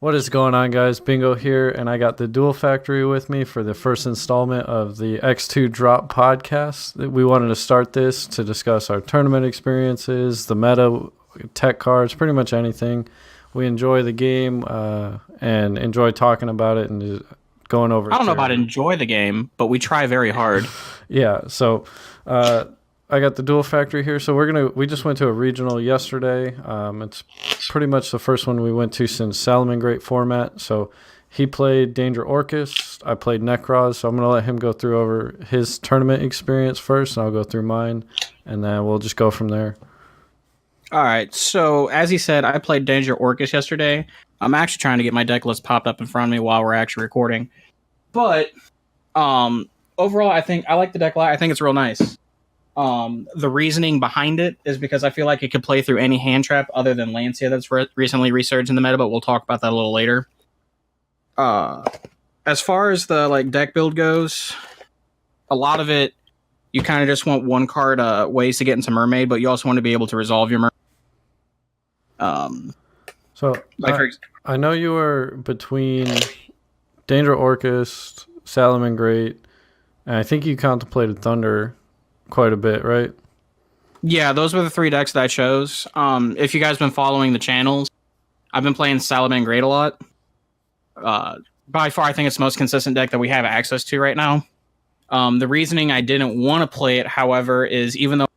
What is going on, guys? Bingo here, and I got the Dual Factory with me for the first installment of the X-2 Drop podcast. We wanted to start this to discuss our tournament experiences, the meta, tech cards, pretty much anything. We enjoy the game and enjoy talking about it and just going over. I don't know about enjoy the game, but we try very hard. Yeah, so I got the Dual Factory here. So we just went to a regional yesterday. It's pretty much the first one we went to since Salamangreat format. So he played Danger Orcus. I played Necroz. So I'm gonna let him go through over his tournament experience first, and I'll go through mine, and then we'll just go from there. All right. So as he said, I played Danger Orcus yesterday. I'm actually trying to get my deck list popped up in front of me while we're actually recording. But overall, I like the deck a lot. I think it's real nice. The reasoning behind it is because I feel like it could play through any hand trap other than Lancia that's recently resurged in the meta, but we'll talk about that a little later. As far as the deck build goes, a lot of it, you kind of just want one card ways to get into Mermaid, but you also want to be able to resolve your Mermaid. I know you were between Danger Orcus, Salamangreat, and I think you contemplated Thunder quite a bit, right? Yeah, those were the three decks that I chose. If you guys have been following the channels, I've been playing Salamangreat a lot. By far, I think it's the most consistent deck that we have access to right now. The reasoning I didn't want to play it, however, is even though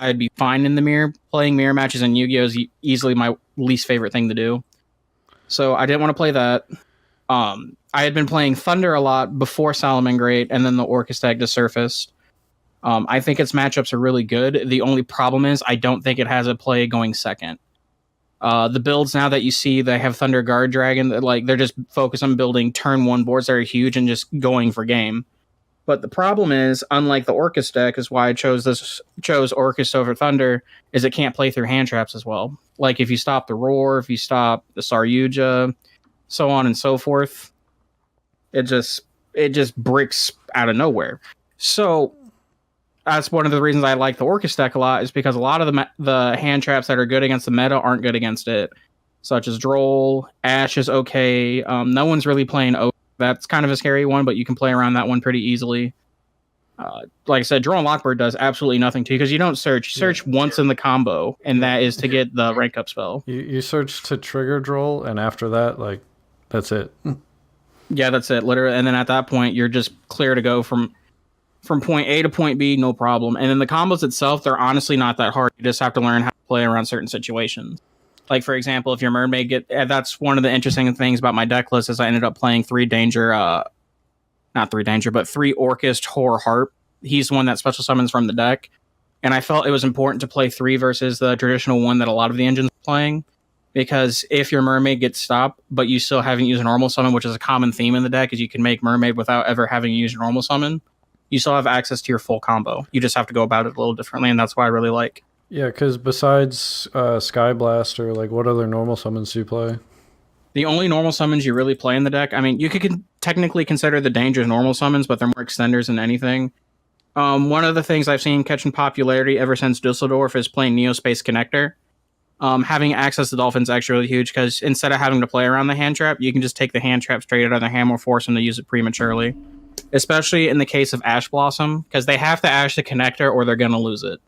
I'd be fine in the mirror, playing mirror matches in Yu-Gi-Oh! Is easily my least favorite thing to do. So I didn't want to play that. I had been playing Thunder a lot before Salamangreat, and then the Orcus deck just surfaced. I think its matchups are really good. The only problem is I don't think it has a play going second. The builds now that you see, they have Thunder Guard Dragon. They're just focused on building turn one boards that are huge and just going for game. But the problem is, unlike the Orcus deck, is why I chose Orcus over Thunder, is it can't play through hand traps as well. Like if you stop the Roar, if you stop the Saryuja, so on and so forth, it just bricks out of nowhere. So that's one of the reasons I like the Orcus deck a lot, is because a lot of the hand traps that are good against the meta aren't good against it, such as Droll. Ash is okay. No one's really playing O. That's kind of a scary one, but you can play around that one pretty easily. Like I said, Droll and Lockbird does absolutely nothing to you because you don't search. You search once in the combo, and that is to get the rank up spell. You search to trigger Droll, and after that, that's it. Yeah, that's it, literally. And then at that point, you're just clear to go from point A to point B, no problem. And then the combos itself, they're honestly not that hard. You just have to learn how to play around certain situations. Like, for example, if your Mermaid that's one of the interesting things about my deck list, is I ended up playing three Orcus Tor Harp. He's the one that special summons from the deck. And I felt it was important to play three versus the traditional one that a lot of the engines are playing. Because if your Mermaid gets stopped, but you still haven't used a normal summon, which is a common theme in the deck, is you can make Mermaid without ever having used a normal summon, you still have access to your full combo. You just have to go about it a little differently, and that's why I really like. Yeah, because besides Sky Blaster, what other normal summons do you play? The only normal summons you really play in the deck, I mean, you could technically consider the Dangers normal summons, but they're more extenders than anything. One of the things I've seen catching popularity ever since Dusseldorf is playing Neospace Connector. Having access to Dolphin's actually really huge, because instead of having to play around the hand trap, you can just take the hand trap straight out of their hand or force them to use it prematurely. Especially in the case of Ash Blossom, because they have to Ash the Connector or they're going to lose it.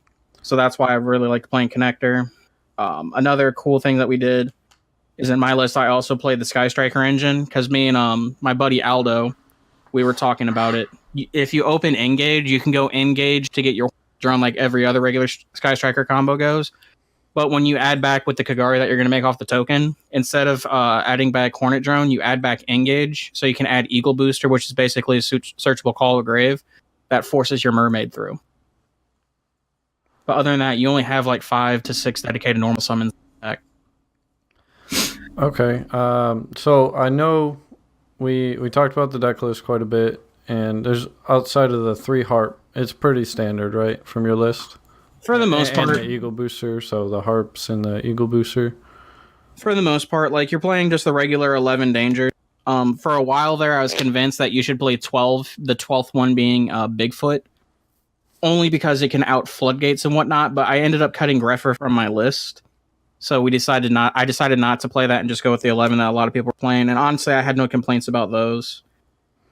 So that's why I really like playing Connector. Another cool thing that we did is in my list, I also played the Sky Striker engine, because me and my buddy Aldo, we were talking about it. If you open Engage, you can go Engage to get your drawn like every other regular Sky Striker combo goes. But when you add back with the Kagari that you're going to make off the token, instead of adding back Hornet Drone, you add back Engage. So you can add Eagle Booster, which is basically a searchable Call of Grave that forces your Mermaid through. But other than that, you only have 5 to 6 dedicated normal summons back. Okay. So I know we talked about the deck list quite a bit, and there's outside of the 3 Harp, it's pretty standard, right, from your list? For the most part. And the Eagle Booster, so the Harps and the Eagle Booster. For the most part, you're playing just the regular 11 Danger. For a while there, I was convinced that you should play 12, the 12th one being Bigfoot, only because it can out Floodgates and whatnot, but I ended up cutting Greffer from my list. So we decided not. I decided not to play that and just go with the 11 that a lot of people were playing. And honestly, I had no complaints about those.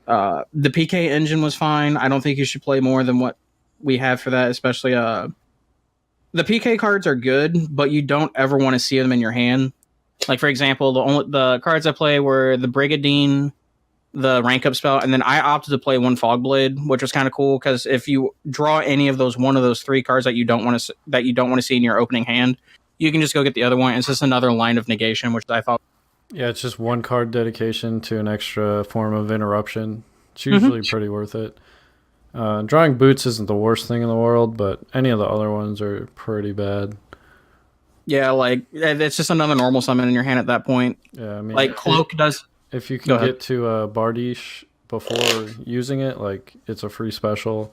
The PK engine was fine. I don't think you should play more than what we have for that, especially the PK cards are good, but you don't ever want to see them in your hand. Like for example, the cards I play were the Brigadine, the rank up spell, and then I opted to play one Fogblade, which was kind of cool because if you draw any of those one of those three cards that you don't want to see in your opening hand, you can just go get the other one. It's just another line of negation, which I thought. Yeah, it's just one card dedication to an extra form of interruption. It's usually pretty worth it. Drawing boots isn't the worst thing in the world, but any of the other ones are pretty bad. Yeah, like it's just another normal summon in your hand at that point. Yeah, I mean, like Cloak does. If you can get to Bardiche before using it, like it's a free special.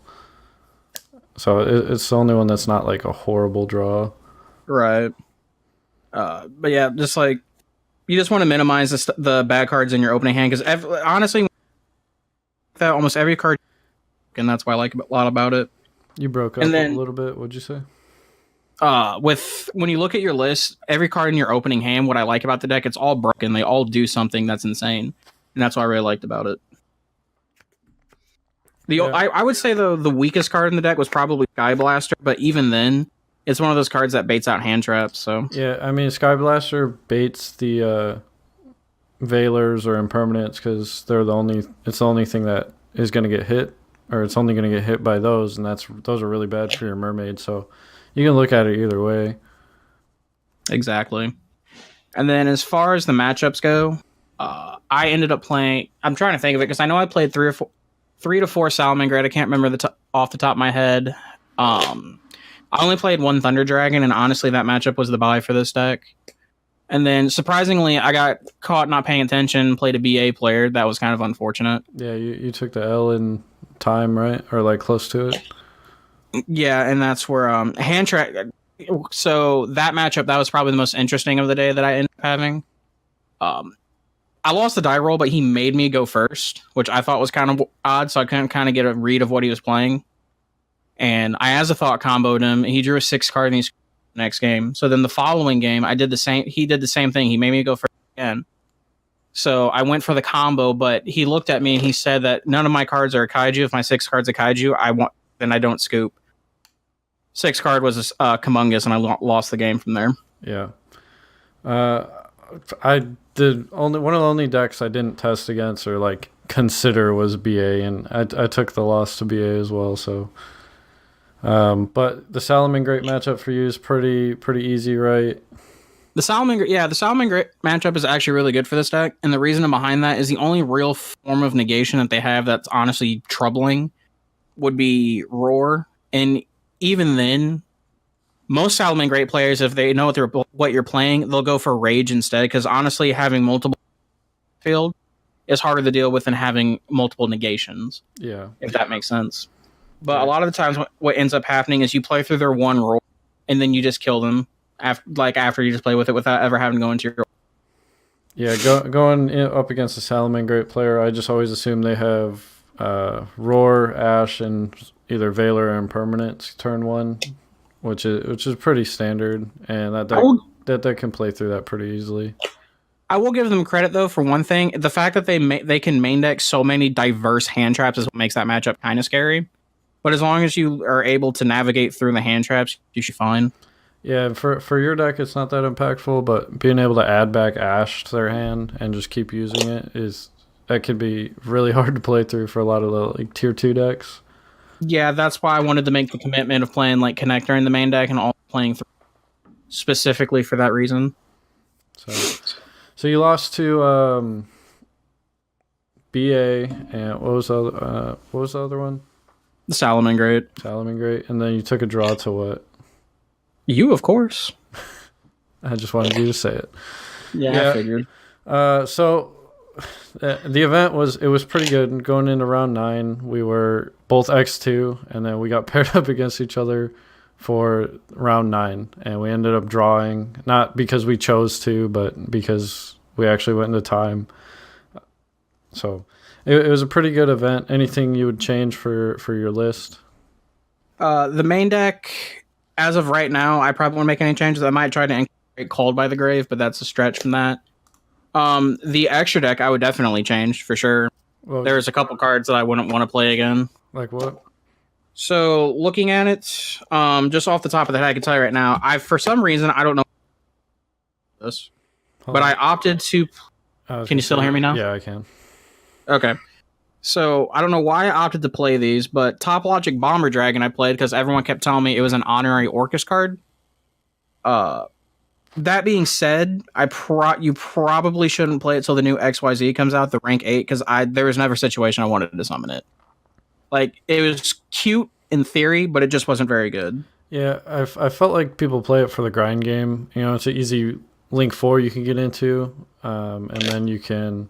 So it's the only one that's not like a horrible draw. Right. But yeah, just like you just want to minimize the bad cards in your opening hand because honestly, that almost every card, and that's why I like a lot about it. You broke up a little bit. What'd you say? When you look at your list, every card in your opening hand, what I like about the deck, it's all broken. They all do something that's insane, and that's what I really liked about it. I would say the weakest card in the deck was probably Sky Blaster, but even then, it's one of those cards that baits out hand traps. So yeah, I mean, Sky Blaster baits the Veilers or Impermanents because it's the only thing that is going to get hit, or it's only going to get hit by those, and those are really bad for your Mermaid. So you can look at it either way. Exactly. And then as far as the matchups go, I ended up playing. I'm trying to think of it because I know I played 3 to 4 Salamangreat. I can't remember off the top of my head. I only played one Thunder Dragon, and honestly, that matchup was the buy for this deck. And then, surprisingly, I got caught not paying attention, played a BA player. That was kind of unfortunate. Yeah, you took the L in time, right? Or like close to it? Yeah, and that's where hand track. So that matchup, that was probably the most interesting of the day that I ended up having. I lost the die roll, but he made me go first, which I thought was kind of odd, so I couldn't kind of get a read of what he was playing. And I, as a thought, comboed him. He drew a 6-card in the next game. So then the following game, I did the same. He did the same thing. He made me go first again. So I went for the combo, but he looked at me and he said that none of my cards are a kaiju. If my 6 cards are kaiju, then I don't scoop. 6 card was a Kamungus, and I lost the game from there. Yeah. I did one of the only decks I didn't test against or like consider was BA, and I took the loss to BA as well. So, but the Salamangreat matchup for you is pretty easy, right? The Salamangreat matchup is actually really good for this deck, and the reason behind that is the only real form of negation that they have that's honestly troubling would be Roar, and even then, most Salamangreat players, if they know what you're playing, they'll go for Rage instead, because honestly, having multiple field is harder to deal with than having multiple negations. Yeah. If that makes sense. But a lot of the times, what ends up happening is you play through their one roll, and then you just kill them after you just play with it without ever having to go into your roll. Yeah, going up against a Salamangreat player, I just always assume they have Roar, Ash, and either Veiler or Impermanence turn 1. Which is pretty standard, and that deck can play through that pretty easily. I will give them credit though for one thing: the fact that they can main deck so many diverse hand traps is what makes that matchup kind of scary. But as long as you are able to navigate through the hand traps, you should be fine. Yeah, for your deck, it's not that impactful, but being able to add back Ash to their hand and just keep using that could be really hard to play through for a lot of the like tier 2 decks. Yeah, that's why I wanted to make the commitment of playing like Connector in the main deck and all playing through specifically for that reason. So you lost to BA, and what was the other one? The Salamangreat, and then you took a draw to what? You, of course. I just wanted you to say it. Yeah. I figured. So the event was pretty good. Going into round 9, we were both X2, and then we got paired up against each other for round 9, and we ended up drawing, not because we chose to, but because we actually went into time. So it was a pretty good event. Anything you would change for your list? The main deck, as of right now, I probably won't make any changes. I might try to incorporate Called by the Grave, but that's a stretch from that. The extra deck I would definitely change for sure. Well, There's a couple cards that I wouldn't want to play again. like what? So looking at it, just off the top of the head, I can tell you right now, for some reason I don't know this, but I opted to. Can you still hear me now? Yeah, I can. Okay. So I don't know why I opted to play these, but Top Logic Bomber Dragon I played because everyone kept telling me it was an honorary Orcus card. That being said, you probably shouldn't play it till the new XYZ comes out, the rank 8, because there was never a situation I wanted to summon it. Like, it was cute in theory, but it just wasn't very good. Yeah, I felt like people play it for the grind game. You know, it's an easy Link 4 you can get into, and then you can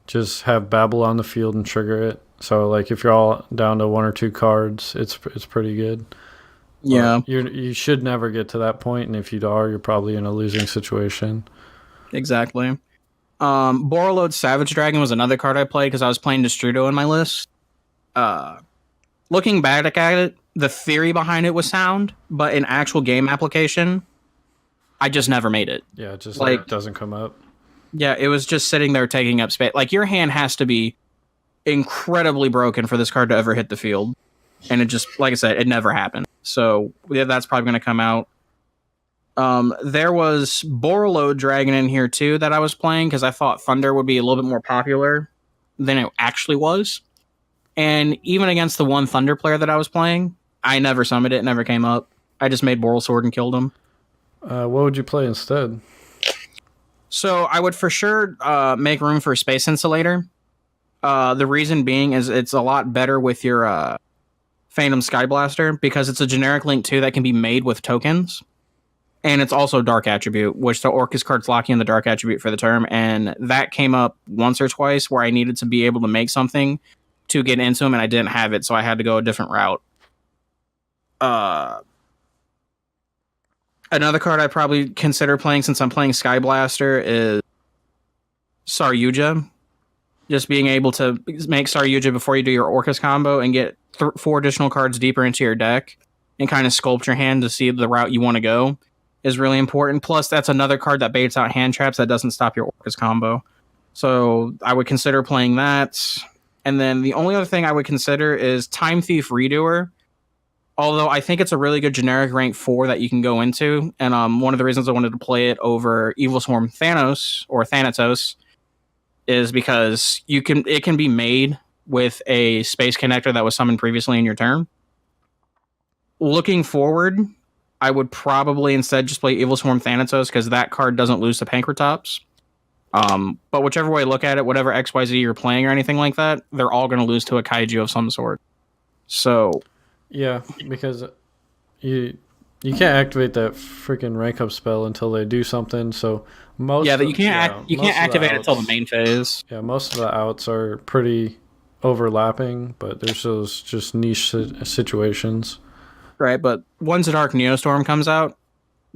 just have Babel on the field and trigger it. So, like, if you're all down to 1 or 2 cards, it's pretty good. Yeah. You should never get to that point, and if you are, you're probably in a losing situation. Exactly. Borreload Savage Dragon was another card I played because I was playing Destrudo in my list. Looking back at it, the theory behind it was sound, but in actual game application, I just never made it. Yeah, it just like doesn't come up. Yeah, it was just sitting there taking up space. Like, your hand has to be incredibly broken for this card to ever hit the field. And it just, like I said, it never happened. So, yeah, that's probably going to come out. There was Borreload Dragon in here, too, that I was playing, because I thought Thunder would be a little bit more popular than it actually was. And even against the one Thunder player that I was playing, I never summoned it. It never came up. I just made Boral Sword and killed him. What would you play instead? So, I would for sure make room for Space Insulator. The reason being is it's a lot better with your... Phantom Skyblaster, because it's a generic Link 2 that can be made with tokens. And it's also Dark Attribute, which the Orcus cards lock in the Dark Attribute for the term. And that came up once or twice where I needed to be able to make something to get into them, and I didn't have it, so I had to go a different route. Another card I'd probably consider playing since I'm playing Skyblaster is Saryuja. Just being able to make Saryuja before you do your Orcus combo and get 4 additional cards deeper into your deck and kind of sculpt your hand to see the route you want to go is really important. Plus, that's another card that baits out hand traps that doesn't stop your Orcus combo. So I would consider playing that. And then the only other thing I would consider is Time Thief Redoer. Although I think it's a really good generic rank 4 that you can go into. And one of the reasons I wanted to play it over Evil Swarm Thanos or Thanatos is because it can be made with a space connector that was summoned previously in your turn. Looking forward, I would probably instead just play Evil Swarm Thanatos because that card doesn't lose to Pankratops. But whichever way you look at it, whatever XYZ you're playing or anything like that, they're all going to lose to a kaiju of some sort. So... Yeah, because you can't activate that freaking rank up spell until they do something. So you can't activate it until the main phase. Yeah, most of the outs are pretty overlapping, but there's those just niche situations. Right, but once a Dark Neostorm comes out,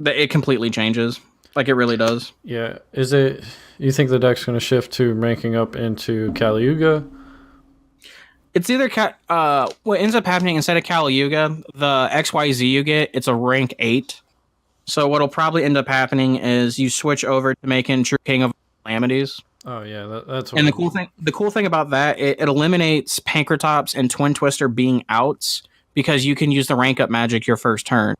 it completely changes. Like, it really does. Yeah, you think the deck's going to shift to ranking up into Kali-Yuga? It's either what ends up happening instead of Kali-Yuga, the XYZ you get, it's a rank 8. So what'll probably end up happening is you switch over to making True King of Calamities. Oh yeah, that's what. And the cool thing about that, it eliminates Pankratops and Twin Twister being outs because you can use the rank up magic your first turn.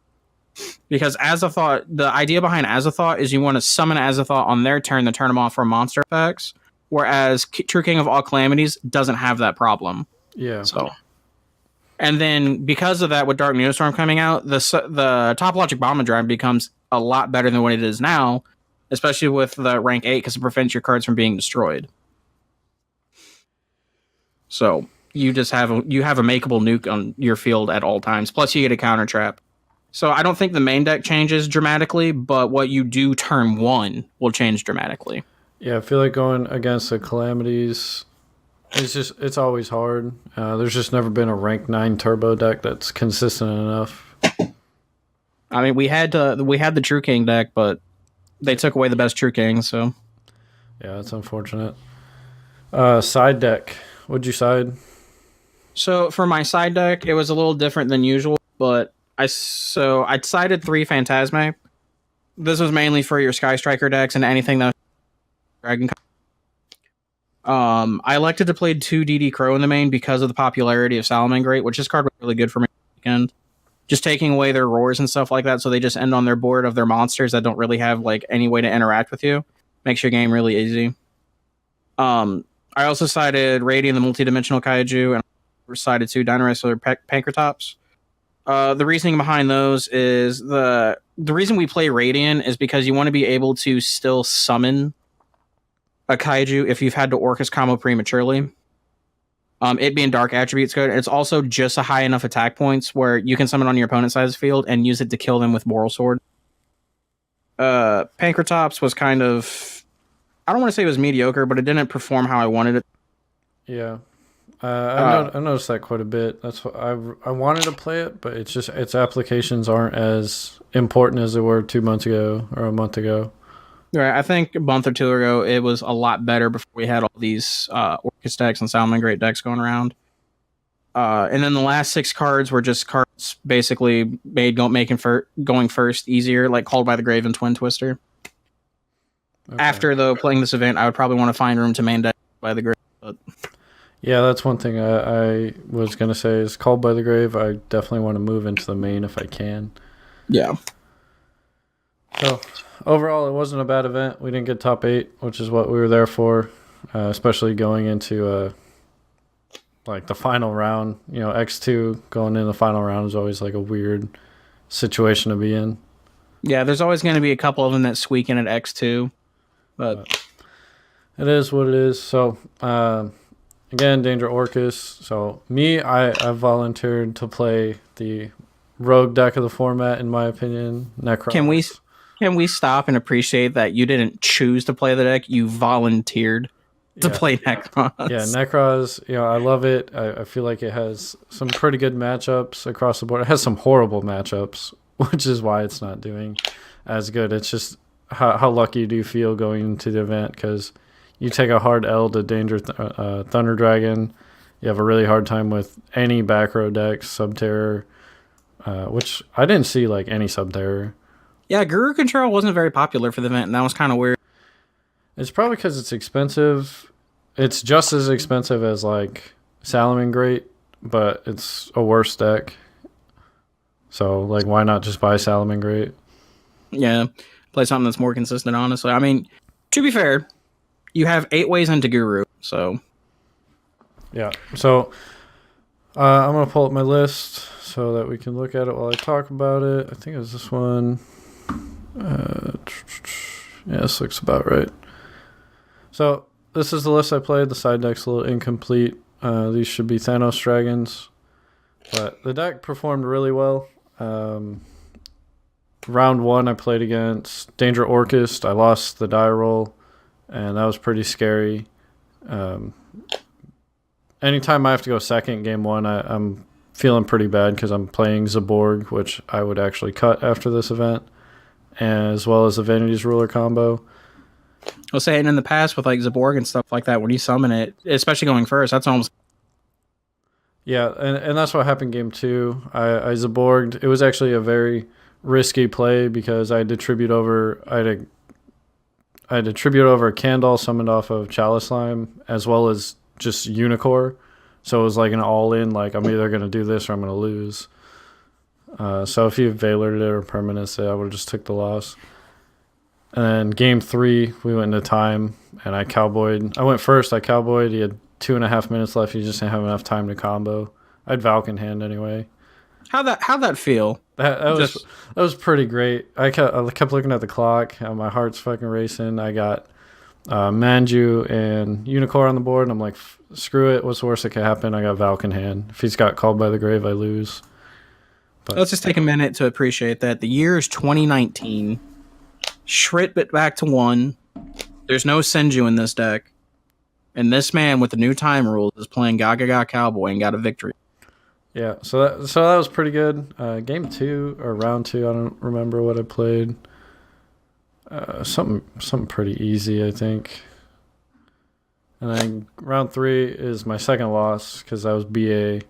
Because Azathoth, the idea behind Azathoth is you want to summon Azathoth on their turn to turn them off for monster effects, whereas True King of All Calamities doesn't have that problem. Yeah. So, and then because of that, with Dark Neostorm coming out, the Top Logic Bomber Drive becomes a lot better than what it is now, especially with the rank 8 because it prevents your cards from being destroyed. So you just have a makeable nuke on your field at all times. Plus, you get a counter trap. So I don't think the main deck changes dramatically, but what you do turn 1 will change dramatically. Yeah, I feel like going against the Calamities. It's always hard. There's just never been a rank 9 turbo deck that's consistent enough. I mean, we had the True King deck, but they took away the best True King, so yeah, that's unfortunate. Side deck. What'd you side? So for my side deck, it was a little different than usual, but I sided 3 Phantasme. This was mainly for your Sky Striker decks and anything that was Dragon. I elected to play 2 DD Crow in the main because of the popularity of Salamangreat, which this card was really good for me this weekend. Just taking away their roars and stuff like that, so they just end on their board of their monsters that don't really have like any way to interact with you. Makes your game really easy. I also cited Radiant, the multi-dimensional kaiju, and I cited 2 Dinosaur Pankratops. The reasoning behind those is the reason we play Radiant is because you want to be able to still summon a kaiju if you've had to Orcus combo prematurely. It being dark attributes good. It's also just a high enough attack points where you can summon on your opponent's side's field and use it to kill them with Moral Sword. Pankratops was kind of, I don't want to say it was mediocre, but it didn't perform how I wanted it. Yeah. I noticed that quite a bit. That's what I wanted to play it, but it's just its applications aren't as important as they were 2 months ago or a month ago. Right, I think a month or 2 ago it was a lot better before we had all these Orcus decks and Salamangreat decks going around. And then the last 6 cards were just cards basically made going first easier, like Called by the Grave and Twin Twister. Okay. After though playing this event, I would probably want to find room to main deck by the Grave. But yeah, that's one thing I was gonna say is Called by the Grave. I definitely want to move into the main if I can. Yeah. So overall, it wasn't a bad event. We didn't get top 8, which is what we were there for, especially going into like the final round. You know, X2 going in the final round is always like a weird situation to be in. Yeah, there's always going to be a couple of them that squeak in at X2, but it is what it is. So again, Danger Orcus. So I volunteered to play the rogue deck of the format, in my opinion. Necros. Can we stop and appreciate that you didn't choose to play the deck? You volunteered to play Necros. Yeah, Necros, you know, I love it. I feel like it has some pretty good matchups across the board. It has some horrible matchups, which is why it's not doing as good. It's just how lucky do you feel going into the event, because you take a hard L to Danger Thunder Dragon. You have a really hard time with any back row decks, Subterror, which I didn't see like any Subterror. Yeah, Guru Control wasn't very popular for the event, and that was kind of weird. It's probably because it's expensive. It's just as expensive as, like, Salamangreat, but it's a worse deck. So, like, why not just buy Salamangreat? Yeah, play something that's more consistent, honestly. I mean, to be fair, you have 8 ways into Guru, so... Yeah, so I'm going to pull up my list so that we can look at it while I talk about it. I think it was this one. Yeah, this looks about right. So this is the list I played. The side deck's a little incomplete. These should be Thanos Dragons, but the deck performed really well. Round 1 I played against Danger Orcus. I lost the die roll, and that was pretty scary. Anytime I have to go second game 1, I'm feeling pretty bad because I'm playing Zaborg, which I would actually cut after this event, as well as the Vanity's Ruler combo. I was saying in the past with like Zaborg and stuff like that, when you summon it, especially going first, that's almost... Yeah, and that's what happened game 2. I Zaborged. It was actually a very risky play because I had to tribute over... I had to tribute over a Candle summoned off of Chalice Slime, as well as just Unicorn. So it was like an all-in, like I'm either going to do this or I'm going to lose. So if you Veilered it or Permanence it, I would have just took the loss. And then game 3, we went into time, and I cowboyed. I went first, I cowboyed. He had 2.5 minutes left. He just didn't have enough time to combo. I had Valk in hand anyway. How'd that feel? That was pretty great. I kept looking at the clock. My heart's fucking racing. I got Manju and Unicorn on the board, and I'm like, screw it. What's the worst that could happen? I got Valk in hand. If he's got Called by the Grave, I lose. But let's just take a minute to appreciate that. The year is 2019. Shrit bit back to 1. There's no Senju in this deck. And this man with the new time rules is playing Gaga Cowboy and got a victory. Yeah, so that was pretty good. Game 2 or round 2, I don't remember what I played. Something pretty easy, I think. And then round 3 is my second loss because that was BA,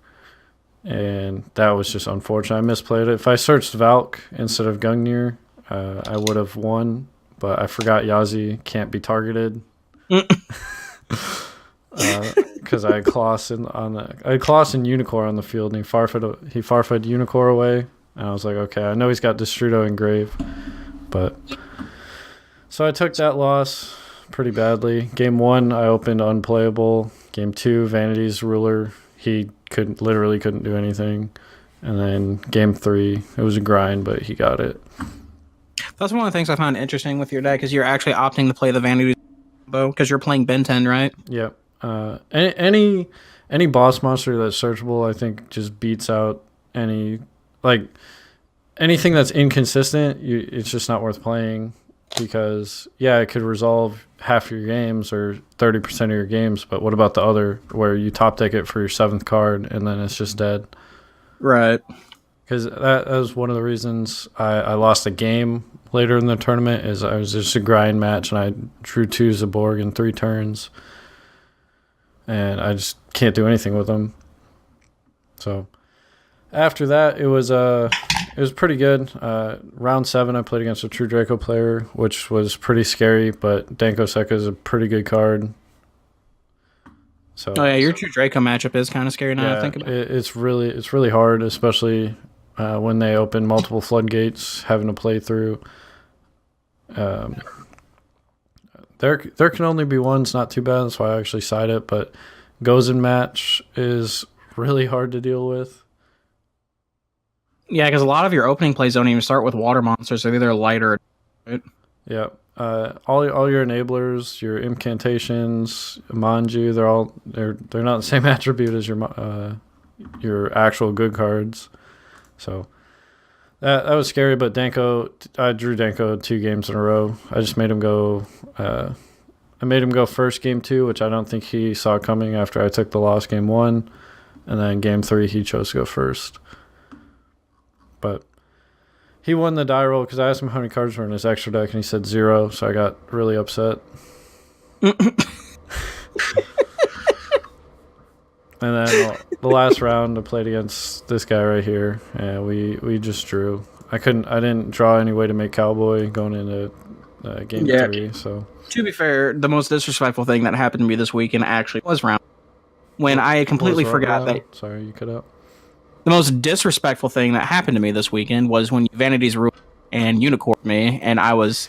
and that was just unfortunate. I misplayed it. If I searched Valk instead of Gungnir, I would have won, but I forgot Yazi can't be targeted. Because I had Kloss and Unicorn on the field, and he farfed Unicorn away, and I was like, okay, I know he's got Destrudo and Grave, but so I took that loss pretty badly. Game 1, I opened unplayable. Game 2, Vanity's ruler, he literally couldn't do anything, and then Game 3, it was a grind, but he got it. That's one of the things I found interesting with your deck is you're actually opting to play the Vanity bow because you're playing Ben 10, right? Yep. Any boss monster that's searchable, I think, just beats out anything that's inconsistent. It's just not worth playing because it could resolve half your games or 30% of your games, but what about the other where you top deck it for your 7th card and then it's just dead? Right. Because that was one of the reasons I lost a game later in the tournament. Is I was just a grind match and I drew 2 Zaborg in 3 turns. And I just can't do anything with them. So after that, it was pretty good. Round 7, I played against a True Draco player, which was pretty scary. But Danko Seka is a pretty good card. So your True Draco matchup is kind of scary now. I think about it. It's really hard, especially when they open multiple floodgates, having to play through. There can only be one. It's not too bad. That's why I actually side it. But goes in match is really hard to deal with. Yeah, because a lot of your opening plays don't even start with water monsters. They're either light or... Right? Yeah. All your enablers, your incantations, Manju, they're not the same attribute as your actual good cards. So that was scary, but I drew Danko 2 games in a row. I just made him go. I made him go first game 2, which I don't think he saw coming after I took the loss game 1, and then game 3 he chose to go first. But he won the die roll because I asked him how many cards were in his extra deck, and he said 0, so I got really upset. And then the last round I played against this guy right here, and we just drew. I didn't draw any way to make Cowboy going into game 3. So to be fair, the most disrespectful thing that happened to me this weekend actually was round when I completely forgot that. Sorry, you cut out. The most disrespectful thing that happened to me this weekend was when Vanity's Rule and Unicorn me, and I wasn't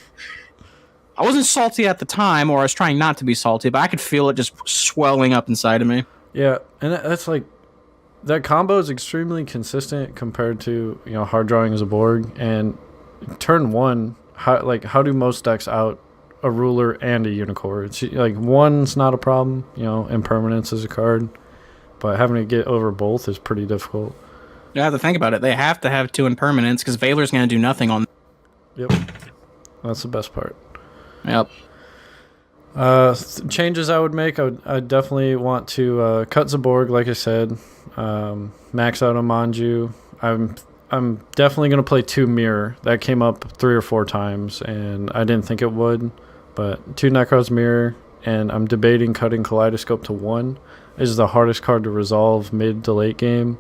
salty at the time, or I was trying not to be salty, but I could feel it just swelling up inside of me. Yeah, and that's like that combo is extremely consistent compared to hard drawing as a Borg. And turn 1, how do most decks out a ruler and a unicorn? It's like 1's not a problem. Impermanence is a card, but having to get over both is pretty difficult. You have to think about it. They have to have 2 impermanence because Veiler's going to do nothing on. Yep, that's the best part. Yep. Changes I would make, I'd definitely want to cut Zaborg, like I said, max out on Manju. I'm definitely going to play 2 Mirror. That came up 3 or 4 times, and I didn't think it would, but 2 Necros Mirror, and I'm debating cutting Kaleidoscope to 1. This is the hardest card to resolve mid to late game,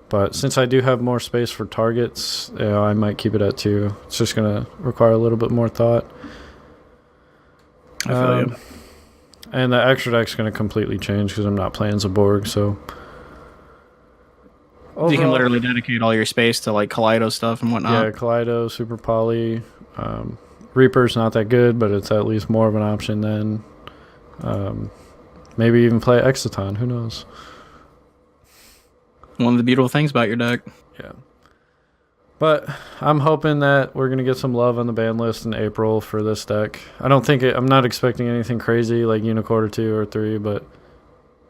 but since I do have more space for targets, I might keep it at 2. It's just going to require a little bit more thought. I feel you. And the extra deck's going to completely change because I'm not playing Zaborg, so... Overall, you can literally dedicate all your space to like Kaleido stuff and whatnot. Yeah, Kaleido, Super Poly. Reaper's not that good, but it's at least more of an option then. Maybe even play Exciton, who knows? One of the beautiful things about your deck. Yeah. But I'm hoping that we're going to get some love on the ban list in April for this deck. I'm not expecting anything crazy like Unicorn or 2 or 3, but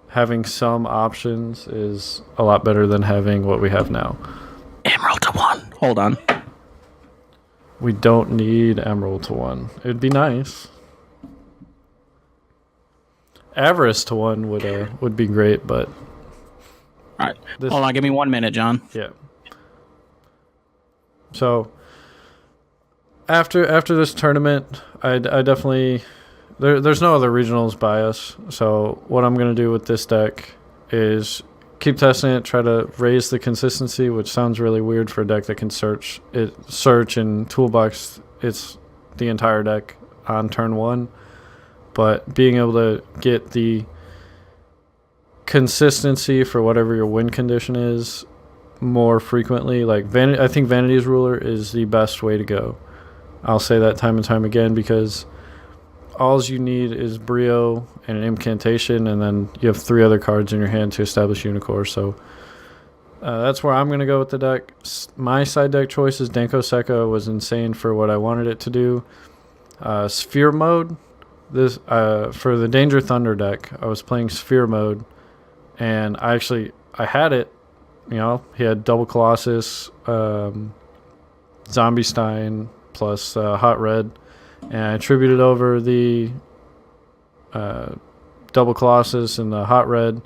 having some options is a lot better than having what we have now. Emerald to 1. Hold on. We don't need Emerald to 1. It would be nice. Avarice to 1 would be great, but... All right. Hold on, give me 1 minute, John. Yeah. So after this tournament, I definitely there's no other regionals by us. So what I'm gonna do with this deck is keep testing it, try to raise the consistency, which sounds really weird for a deck that can search and toolbox it's the entire deck on turn one. But being able to get the consistency for whatever your win condition is more frequently, like I think Vanity's Ruler is the best way to go. I'll say that time and time again because all you need is Brio and an incantation, and then you have 3 other cards in your hand to establish Unicore. So that's where I'm going to go with the deck. My side deck choice is Danko Sekka was insane for what I wanted it to do. Sphere mode, this for the Danger Thunder deck, I was playing Sphere mode, and I had it. You know, he had Double Colossus, Zombie Stein, plus Hot Red, and I attributed over the Double Colossus and the Hot Red,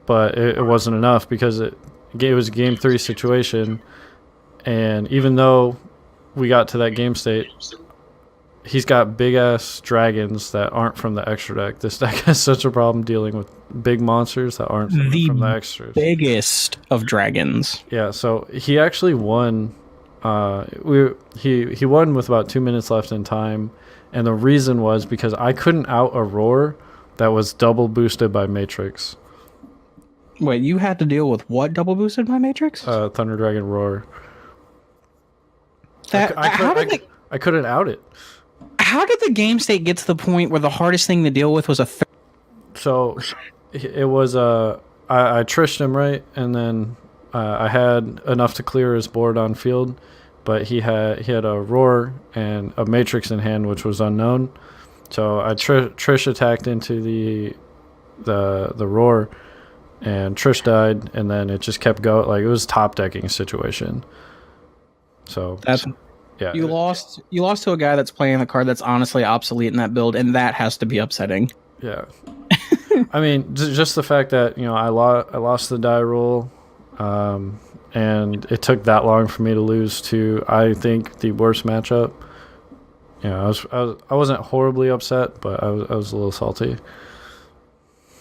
but it wasn't enough because it was a Game 3 situation, and even though we got to that game state, he's got big-ass dragons that aren't from the extra deck. This deck has such a problem dealing with big monsters that aren't from the extras. Biggest of dragons. Yeah, so he actually won. He won with about 2 minutes left in time, and the reason was because I couldn't out a roar that was double boosted by Matrix. Wait, you had to deal with what double boosted by Matrix? Thunder Dragon Roar. I couldn't out it. How did the game state get to the point where the hardest thing to deal with was So it was I trished him, right, and then I had enough to clear his board on field, but he had a Roar and a Matrix in hand, which was unknown. So I Trish attacked into the Roar, and Trish died, and then it just kept going. Like, it was top decking situation. So yeah, you lost to a guy that's playing a card that's honestly obsolete in that build, and that has to be upsetting. Yeah. I mean, just the fact that, you know, I lost the die roll, and it took that long for me to lose to, I think, the worst matchup. You know, I wasn't horribly upset, but I was a little salty.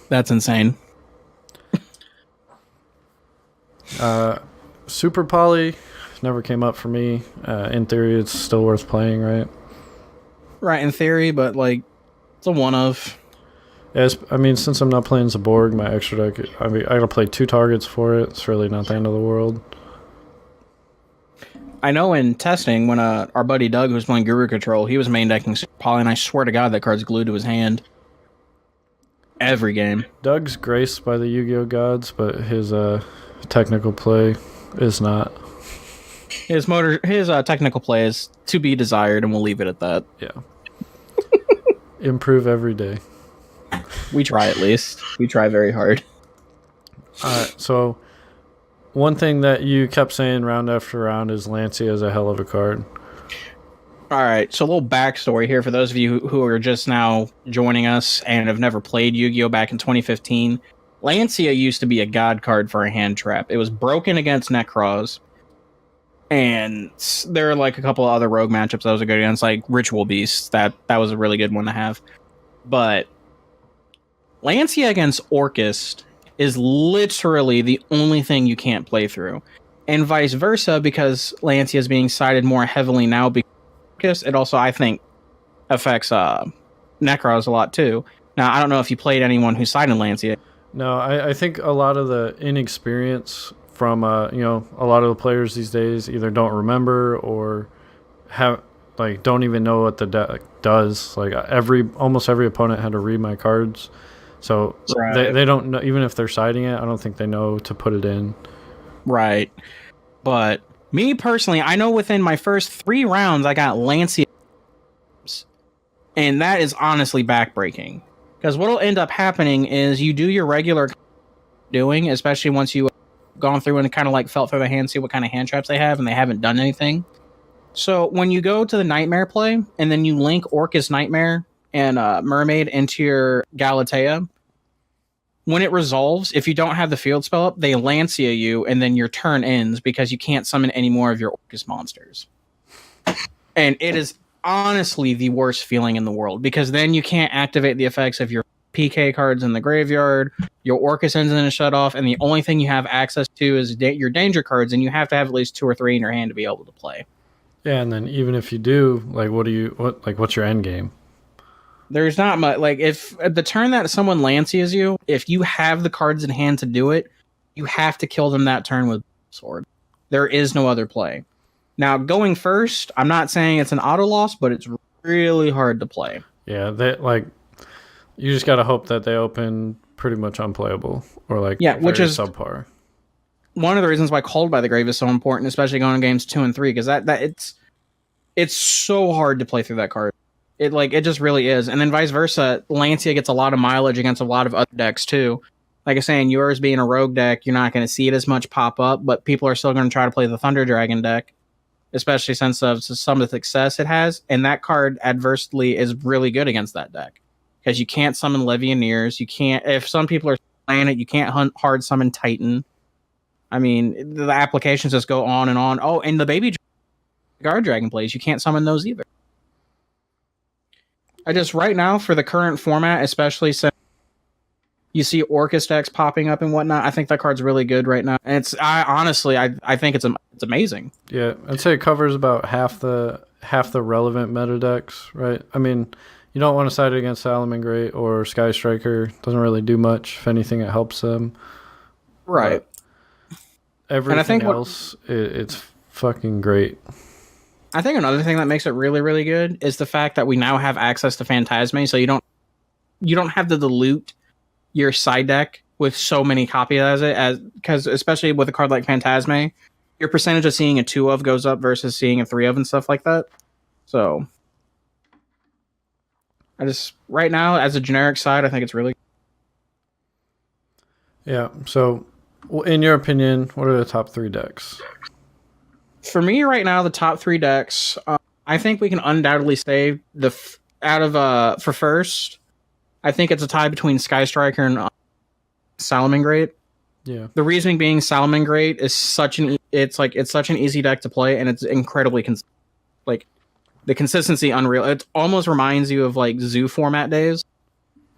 That's insane. Super Poly never came up for me. In theory, it's still worth playing, right? Right, in theory, but like, it's a one of. Yeah, I mean, since I'm not playing Zaborg, my extra deck, I gotta play 2 targets for it. It's really not the end of the world. I know in testing, when our buddy Doug, who was playing Guru Control, he was main decking Super Poly, and I swear to God that card's glued to his hand. Every game. Doug's graced by the Yu-Gi-Oh gods, but his technical play is not. His technical play is to be desired, and we'll leave it at that. Yeah. Improve every day. We try, at least. We try very hard. Alright, so one thing that you kept saying round after round is Lancia is a hell of a card. Alright, so a little backstory here for those of you who are just now joining us and have never played Yu-Gi-Oh! Back in 2015. Lancia used to be a god card for a hand trap. It was broken against Necros. And there are like a couple of other rogue matchups that was a good against, like Ritual Beasts. That was a really good one to have. But Lancia against Orcust is literally the only thing you can't play through. And vice versa, because Lancia is being sided more heavily now because Orcust, it also, I think, affects Necros a lot too. Now, I don't know if you played anyone who sided Lancia. No, I think a lot of the inexperience from you know, a lot of the players these days either don't remember or don't even know what the deck does. Like almost every opponent had to read my cards, so right. they don't know, even if they're siding it. I don't think they know to put it in. Right, but me personally, I know within my first 3 rounds I got Lancia, and that is honestly backbreaking. Because what'll end up happening is you do your regular doing, especially once you gone through and kind of like felt through the hand, see what kind of hand traps they have, and they haven't done anything. So when you go to the Nightmare play, and then you link Orcus Nightmare and Mermaid into your Galatea, when it resolves, if you don't have the field spell up, they Lancia you, and then your turn ends because you can't summon any more of your Orcus monsters. And it is honestly the worst feeling in the world, because then you can't activate the effects of your PK cards in the graveyard. Your Orcus engine is shut off, and the only thing you have access to is your danger cards, and you have to have at least 2 or 3 in your hand to be able to play. Yeah, and then even if you do, like, what's your end game? There's not much. Like, if at the turn that someone Lancias you, if you have the cards in hand to do it, you have to kill them that turn with sword. There is no other play. Now, going first, I'm not saying it's an auto loss, but it's really hard to play. Yeah, you just gotta hope that they open pretty much unplayable or which is subpar. One of the reasons why Called by the Grave is so important, especially going in games 2 and 3, because it's so hard to play through that card. It just really is. And then vice versa, Lancia gets a lot of mileage against a lot of other decks too. Like I was saying, yours being a rogue deck, you're not going to see it as much pop up, but people are still going to try to play the Thunder Dragon deck, especially since of some of the success it has. And that card adversely is really good against that deck because you can't summon Legionnaires. You can't, if some people are playing it, you can't hard summon Titan. I mean, the applications just go on and on. Oh, and the baby guard dragon plays, you can't summon those either. Right now, for the current format, especially since you see Orcus decks popping up and whatnot, I think that card's really good right now. And I think it's amazing. Yeah, I'd say it covers about half the relevant meta decks, right? I mean, you don't want to side it against Salamangreat or Sky Striker. Doesn't really do much. If anything, it helps them. Right. But everything else, it's fucking great. I think another thing that makes it really, really good is the fact that we now have access to Phantasme, so you don't have to dilute your side deck with so many copies because especially with a card like Phantasme, your percentage of seeing a 2 of goes up versus seeing a 3 of and stuff like that. So right now, as a generic side, I think it's really Yeah. So, in your opinion, what are the top 3 decks? For me right now, the top 3 decks, I think we can undoubtedly say for first, I think it's a tie between Sky Striker and Salamangreat. Yeah. The reasoning being Salamangreat is such an easy deck to play, and it's incredibly the consistency unreal. It almost reminds you of like Zoo format days,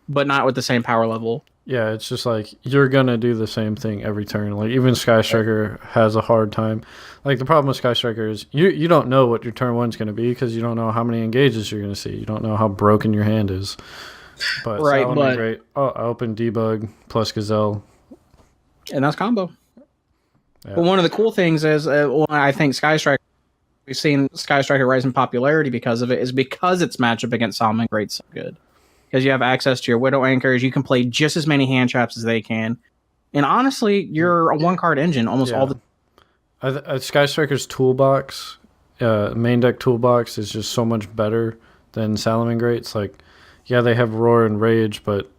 but not with the same power level. Yeah, it's just like you're gonna do the same thing every turn. Like even Sky Striker has a hard time. Like the problem with Sky Striker is you don't know what your turn 1's gonna be because you don't know how many engages you're gonna see. You don't know how broken your hand is. But right, but great. Oh, I open Debug plus Gazelle, and that's combo. Yeah. But one of the cool things is, I think Sky Striker. We've seen Sky Striker rise in popularity because of it. Is because its matchup against Salamangreat's so good. Because you have access to your Widow Anchors, you can play just as many hand traps as they can, and honestly, you're a 1-card engine almost all the. Sky Striker's toolbox, main deck toolbox is just so much better than Salamangreat's. Like, yeah, they have Roar and Rage, but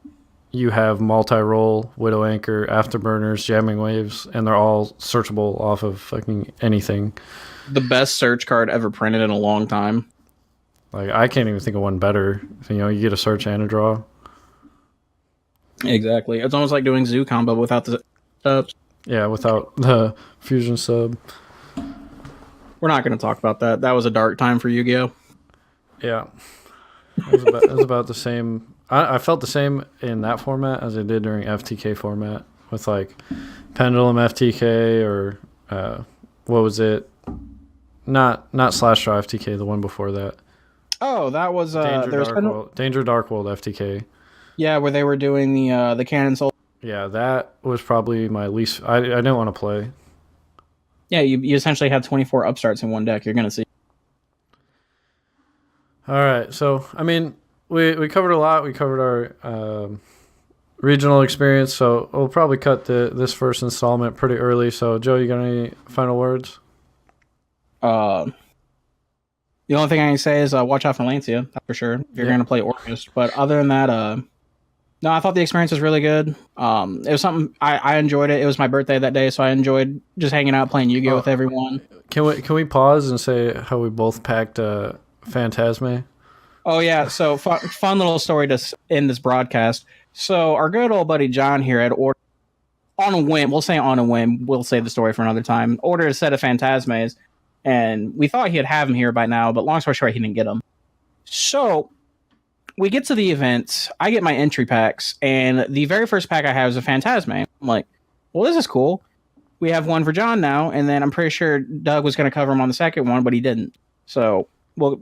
you have multi-roll, Widow Anchor, Afterburners, Jamming Waves, and they're all searchable off of fucking anything. The best search card ever printed in a long time. Like, I can't even think of one better. You get a search and a draw. Exactly. It's almost like doing Zoo combo without the subs. Yeah, without the fusion sub. We're not going to talk about that. That was a dark time for Yu-Gi-Oh! Yeah. It was about the same. I felt the same in that format as I did during FTK format with, like, Pendulum FTK or what was it? Not Slash Draw FTK, the one before that. Oh, that was Danger Dark World FTK. Yeah, where they were doing the Cannon Soul. Yeah, that was probably my least. I didn't want to play. Yeah, you essentially had 24 upstarts in one deck. You're gonna see. All right, so I mean, we covered a lot. We covered our regional experience, so we'll probably cut this first installment pretty early. So, Joe, you got any final words? The only thing I can say is watch out for Lancia, that's for sure, if you're going to play Orcus. But other than that, no, I thought the experience was really good. It was something, I enjoyed it. It was my birthday that day, so I enjoyed just hanging out, playing Yu-Gi-Oh! With everyone. Can we pause and say how we both packed Phantasme? Oh, yeah, so fun little story to end this broadcast. So our good old buddy John here had ordered, on a whim, we'll say the story for another time, ordered a set of Phantasmes. And we thought he'd have him here by now, but long story short, he didn't get them. So we get to the event. I get my entry packs, and the very first pack I have is a Phantasme. I'm like, well, this is cool. We have one for John now, and then I'm pretty sure Doug was going to cover him on the second one, but he didn't. So, well,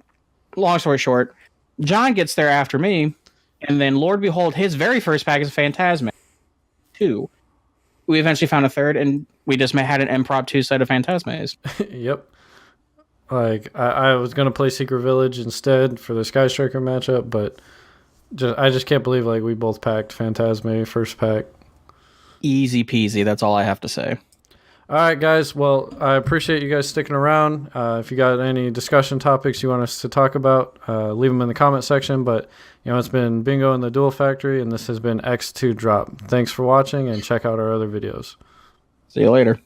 long story short, John gets there after me, and then Lord behold, his very first pack is a Phantasme 2. We eventually found a third, and we just had an Improv 2 set of Phantasmes. Yep. Like, I was going to play Secret Village instead for the Sky Striker matchup, but I just can't believe, like, we both packed Phantasme first pack. Easy peasy, that's all I have to say. All right, guys. Well, I appreciate you guys sticking around. If you got any discussion topics you want us to talk about, leave them in the comment section. But, it's been Bingo in the Duel Factory, and this has been X2 Drop. Thanks for watching, and check out our other videos. See you later.